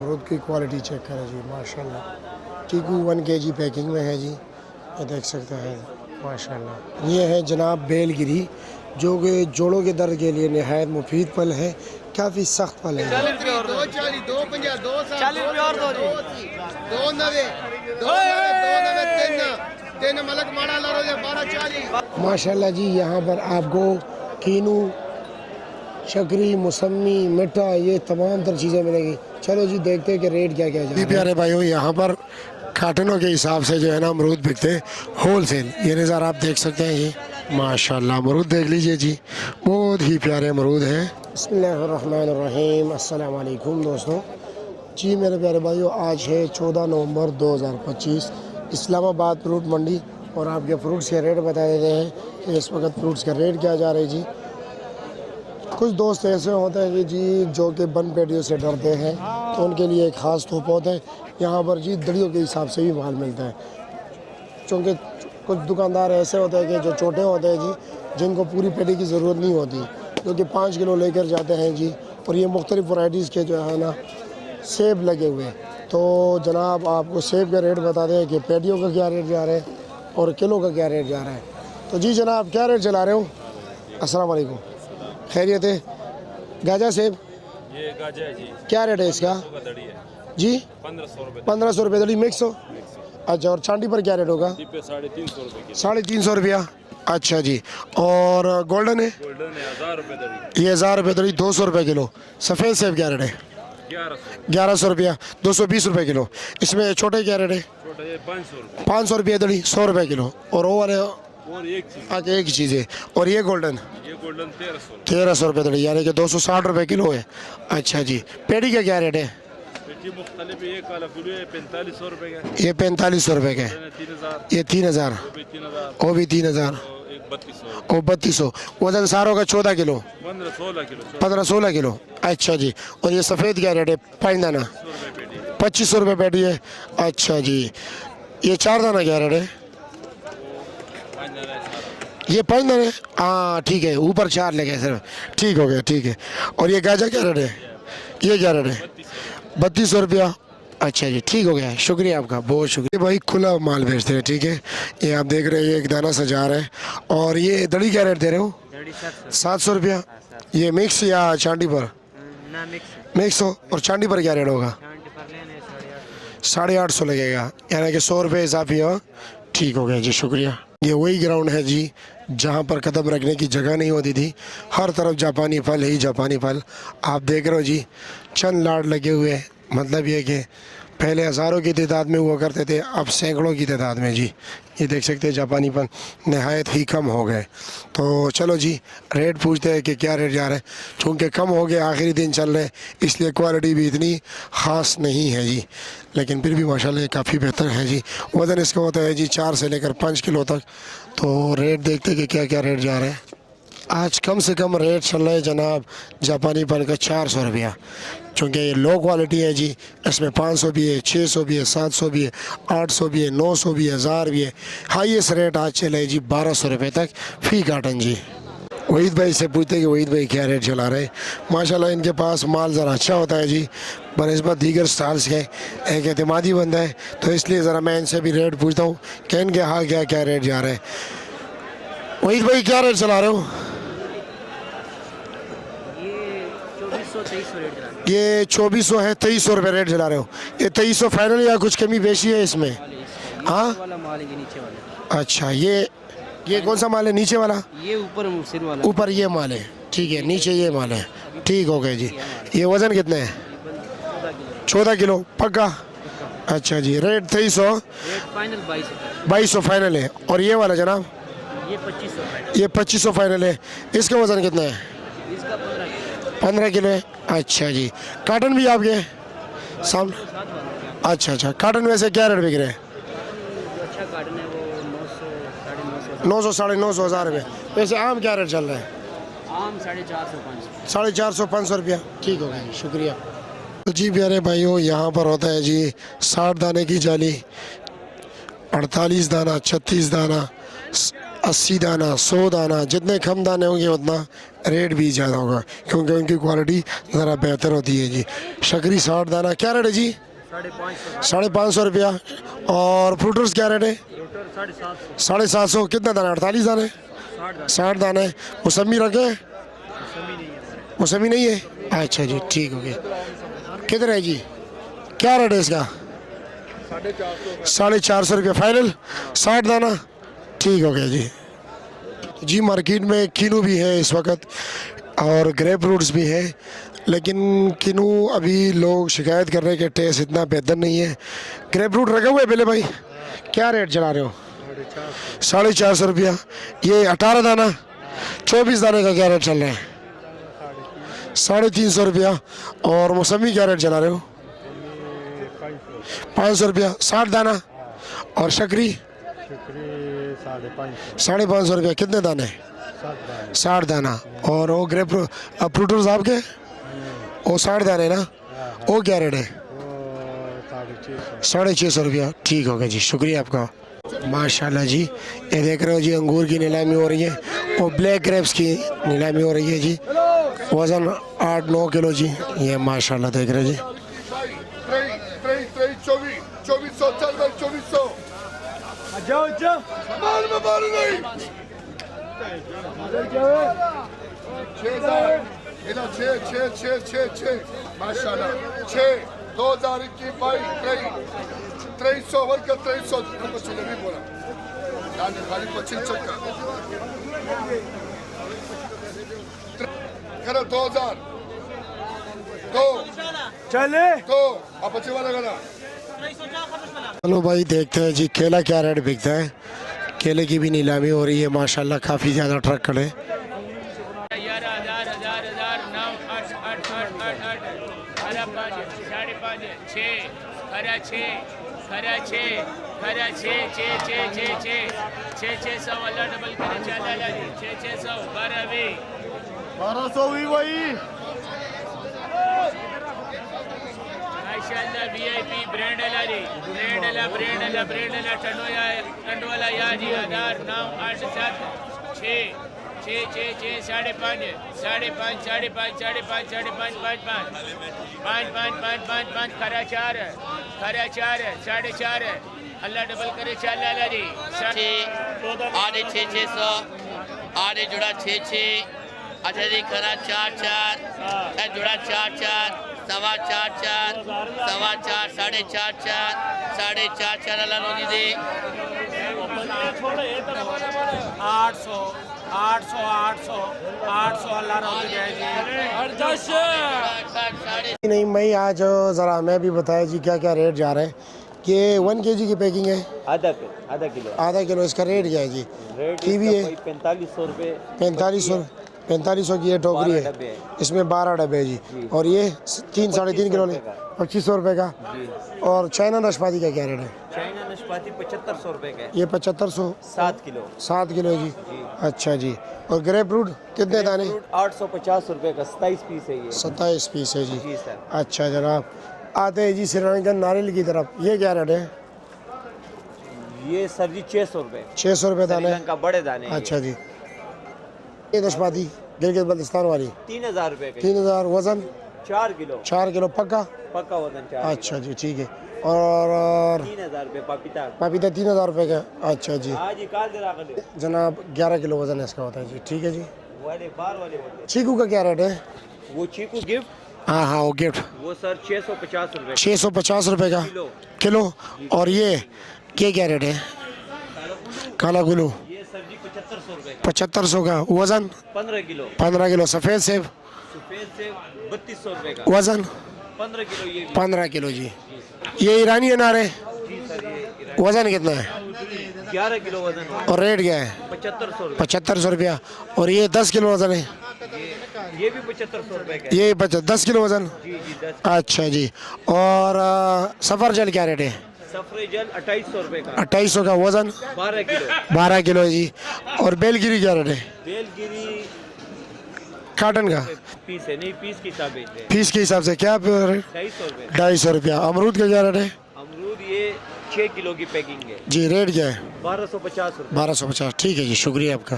अमरूद की quality check करें जी, माशाल्लाह। चीकू 1 केजी पैकिंग में है जी, ये देख सकते हैं माशाल्लाह। ये है जनाब बेलगिरी, जो कि जोड़ों के दर्द के लिए नहायत मुफीद फल है, काफ़ी सख्त फल है। माशाल्लाह जी, यहाँ पर आपको कीनू, शकरी, मौसमी, मिठा, ये तमाम तर चीज़ें मिलेगी। चलो जी देखते हैं कि रेट क्या क्या है। प्यारे भाइयों, यहाँ पर कार्टनों के हिसाब से जो है ना अमरूद बिकते हैं होल सेल। ये नज़ार आप देख सकते हैं, ये माशाल्लाह अमरूद देख लीजिए जी, बहुत ही प्यारे अमरूद हैं। बिस्मिल्लाहिर्रहमानिर्रहीम, अस्सलाम वालेकुम दोस्तों जी। मेरे प्यारे भाइयों, आज है 14 नवंबर 2025, इस्लामाबाद फ्रूट मंडी, और आपके फ्रूट्स के रेट बता देते हैं कि इस वक्त फ्रूट्स का रेट क्या जा रहा है जी। कुछ दोस्त ऐसे होते हैं कि जी जो कि बंद पेटियों से डरते हैं, तो उनके लिए एक ख़ास तोहफा होता है। यहाँ पर जी दड़ियों के हिसाब से भी माल मिलता है, क्योंकि कुछ दुकानदार ऐसे होते हैं कि जो छोटे होते हैं जी, जिनको पूरी पेटी की ज़रूरत नहीं होती, जो कि 5 किलो लेकर जाते हैं जी। और ये मुख्तलिफ़ वैराइटीज़ के जो है ना सेब लगे हुए हैं। तो जनाब आपको सेब का रेट बता दें कि पेटियों का क्या रेट जा रहा है और किलो का क्या रेट जा रहा है। तो जी जनाब, क्या रेट चला रहे हो? अस्सलाम वालेकुम, खैरियत है? गाजा सेब ये गाजा है जी, क्या रेट है इसका? जी 1500 रुपये। 1500 रुपये दड़ी मिक्स हो। अच्छा, और चांदी पर क्या रेट होगा? 350 रुपये। 350 रुपया। अच्छा जी, और गोल्डन है? गोल्डन है 1000 रुपये दरी। ये 1000 रुपये दड़ी, 200 रुपये किलो। सफ़ेद सेब क्या रेट है? 1100 रुपया, 220 रुपये किलो। इसमें छोटे क्या रेट है? छोटा ये 500 रुपये। 500 रुपये दड़ी, 100 रुपये किलो। और वो वाले और एक चीज़, आगे एक चीज़ है। और ये गोल्डन ये गोल्डन 1300 1300 रुपये दड़ी, यानी कि 260 रुपये किलो है। अच्छा जी, पेड़ी का क्या रेट है? पेटी मुख्तलिफ है, ये काला कुल्लू है 4500 रुपये का, ये 4500 रुपये का है। 3000, ये 3000, वो भी 3000, वो भी 3000, और एक 3200, वो 3200। वजन सारों का 14 किलो, 15-16 किलो, 15-16 किलो। अच्छा जी, और ये सफ़ेद क्या रेट है? 5 दाना 100 रुपये पेटी। 2500 रुपये पेटी है। अच्छा जी, ये 4 दाना क्या रेट है? 5 दाना है सारा। ये 5 दाने, हाँ ठीक है, ऊपर 4 लगे सिर्फ, ठीक हो गया, ठीक है। और ये गाजर क्या रेट है? ये क्या रेट है? 3200 रुपया। अच्छा जी, ठीक हो गया, शुक्रिया आपका, बहुत शुक्रिया भाई। खुला माल बेचते हैं, ठीक है। ये आप देख रहे हैं, ये एक दाना सजा रहे हैं। और ये दड़ी क्या रेट दे रहे हो? 700 रुपया। ये मिक्स या चांदी पर? मिक्स हो। और चांदी पर क्या रेट होगा? 850 लगेगा, यानी कि 100 रुपये इजाफी हो। ठीक हो गया जी, शुक्रिया। ये वही ग्राउंड है जी जहाँ पर कदम रखने की जगह नहीं होती थी, हर तरफ जापानी फल ही जापानी फल। आप देख रहे हो जी, चंद लाड लगे हुए हैं। मतलब ये कि पहले हज़ारों की तादाद में हुआ करते थे, अब सैकड़ों की तादाद में जी। ये देख सकते हैं जापानी फल नहायत ही कम हो गए। तो चलो जी रेट पूछते हैं कि क्या रेट जा रहा है। चूँकि कम हो गए, आखिरी दिन चल रहे, इसलिए क्वालिटी भी इतनी ख़ास नहीं है जी, लेकिन फिर भी माशाल्लाह काफ़ी बेहतर है जी। वज़न इसका होता है जी 4 से लेकर 5 किलो तक। तो रेट देखते हैं कि क्या क्या रेट जा रहे हैं। आज कम से कम रेट चल रहा है जनाब जापानी फल का 400 रुपया, चूँकि ये लो क्वालिटी है जी। इसमें 500 भी है, 600 भी है, 700 भी है, 800 भी है, 900 भी है, 1000 भी है। हाईएस्ट रेट आज चला है जी 1200 रुपये तक फ़ी कार्टन जी। वहीद भाई से पूछते हैं कि वहीद भाई क्या रेट चला रहे हैं। माशाल्लाह इनके पास माल ज़रा अच्छा होता है जी, बनस्बत दीगर स्टॉल्स के। एक एतमादी बंदा है, तो इसलिए ज़रा मैं इनसे भी रेट पूछता हूँ कि इनके हाँ क्या क्या रेट जा रहे हैं। वहीद भाई क्या रेट चला रहे हो? ये 2400 है, 2300 रुपये रेट चला रहे हो। ये 2300 फाइनल या कुछ कमी बेशी है इसमें? हाँ, अच्छा, ये कौन सा माल है नीचे वाला? ये ऊपर सिर वाला, ऊपर ये माल है, ठीक है, नीचे ये माल है, ठीक हो गया जी। ये वज़न कितने है? 14 किलो पक्का। अच्छा जी, रेट 2300, फाइनल 2200 फाइनल है। और ये वाला जनाब? ये 2500, ये 2500 फाइनल है। इसका वज़न कितना है? इसका 15 किलो है। अच्छा जी, काटन भी आपके सामने? अच्छा अच्छा, काटन वैसे क्या रेट बिक रहे हैं? अच्छा कार्टन है वो 900, 950, 900, 950, 1000 रुपये। वैसे आम क्या रेट चल रहा है? आम 450, 500। 450, 500 रुपया। ठीक हो गया, शुक्रिया। तो जी प्यारे भाइयों, यहाँ पर होता है जी 60 दाने की जाली, 48 दाना, 36 दाना, 80 दाना 100 दाना, जितने कम दाने होंगे उतना रेट भी ज़्यादा होगा, क्योंकि उनकी क्वालिटी ज़रा बेहतर होती है जी। शकरी 60 दाना क्या रेट है जी? 550 रुपया। और फ्रूटर्स क्या रेट है? 750। कितना दाना? 48 दाने, 60 दाने। मौसमी रखे? मौसमी नहीं है? अच्छा जी, ठीक हो गया। किधर है जी? क्या रेट है इसका? 450 रुपया फाइनल। 60 दाना, ठीक हो गया जी। जी मार्केट में किनू भी है इस वक्त और ग्रेप फ्रूट्स भी है, लेकिन किनू अभी लोग शिकायत कर रहे हैं कि टेस्ट इतना बेहतर नहीं है। ग्रेप फ्रूट रखे हुए पहले भाई, क्या रेट चला रहे हो? 450 रुपया। ये 18 दाना 24 दाने का क्या रेट चल रहा है? 350 रुपया। और मौसमी क्या रेट चला रहे हो? 500 रुपया। 60 दाना। और शकरी 550 रुपया। कितने दाने? 60 दाना। और वो ग्रेप फ्रूटर्स आपके वो 60 दाने ना, वो क्या रेट है? 650 रुपया, ठीक हो गया जी, शुक्रिया आपका। माशाल्लाह जी, ये देख रहे हो जी अंगूर की नीलामी हो रही है और ब्लैक ग्रेप्स की नीलामी हो रही है जी। वज़न 8-9 किलो जी, ये माशाल्लाह देख रहे हो जी। 2400 माशाल्लाह। 300 वर्ग 300 नहीं बोला खाली 25 का करा 2000 तो चले तो आप बच्चे वाला करा। चलो भाई देखते हैं जी केला क्या रेट बिकता है। केले की भी नीलामी हो रही है माशाल्लाह, काफ़ी ज़्यादा ट्रक खड़े। 1200 भी वही माशाल्लाह वीआईपी ब्रांड वाली ब्रांड टंडवाला या जी 1000 9 8 7 6 6 5 खरा 4 4.5 अल्लाह डबल करे चाला जी आधे 600 आधे जुड़ा 6 अच्छा जी खरा 4 जुड़ा 4 सवा 4 4.5 4.5 अल्लाह लो जी दे 800 अल्लाह रोज़ जाए नहीं मैं आज ज़रा मैं भी बताया जी क्या क्या रेट जा रहे हैं। ये 1 kg की पैकिंग है, आधा किलो। इसका रेट क्या है जी? रेट कीवी है 4500 रुपये। 4500 की ये टोकरी है, इसमें 12 डब्बे है जी। और ये 3-3.5 किलो नहीं 2500 रुपये का। और चाइना नाशपाती का क्या रेट है? चाइना नाशपाती 7500 रुपये का। ये 7500 7 किलो है जी। अच्छा जी। और ग्रेप फ्रूट कितने दाने? 850 रुपये का 27 पीस है ये। 27 पीस है जी। जी सर। अच्छा जनाब, आते हैं जी श्रीलंका नारियल की तरफ। ये क्या रेट है? ये सर जी 600 रुपये। 600 रुपये दाने का बड़े दाने। अच्छा जी। ये नाशपाती गिलगित बल्तिस्तान वाली 3000 रुपये का। 3000। वजन 4 किलो। 4 किलो पक्का वजन 4। अच्छा जी, ठीक है। और 3000 रुपये पपीता 3000 रुपये का। अच्छा जी आज निकाल दे रहा जनाब, 11 किलो वजन इसका होता है जी, ठीक है जी। वाले बार वाले होते। चीकू का क्या रेट है? वो चीकू गिफ्ट हाँ वो गिफ्ट वो सर 650 रुपये 650 रुपये का किलो। और ये क्या रेट है? काला गुलू ये सर जी 7500 रुपये 7500 का। वजन 15 किलो। 15 किलो। सफ़ेद सेब सफेद से 3200 रुपये का। वजन 15 किलो। ये 15 किलो जी। ये ईरानी अनार है, जी सर ये वजन कितना है? 11 किलो वजन। और रेट क्या है? 7500 रुपये। 7500 रुपया। और ये 10 किलो वजन है, ये भी 7500 रुपये का। ये 10 किलो वजन। जी 10। अच्छा जी। और सफरजल क्या रेट है? सफरे जल 2800 रुपये का। 2800 का। वजन 12 किलो। 12 किलो है जी। और बेलगिरी क्या रेट है? बेलगिरी काटन का पीस है, नहीं पीस की हिसाब से फीस के हिसाब से क्या रेट? 250 रुपये। 250 रुपया। अमरूद का क्या रेट है? अमरूद ये 6 किलो की पैकिंग है जी। रेट क्या है? 1250 रुपये। 1250। ठीक है जी, शुक्रिया आपका।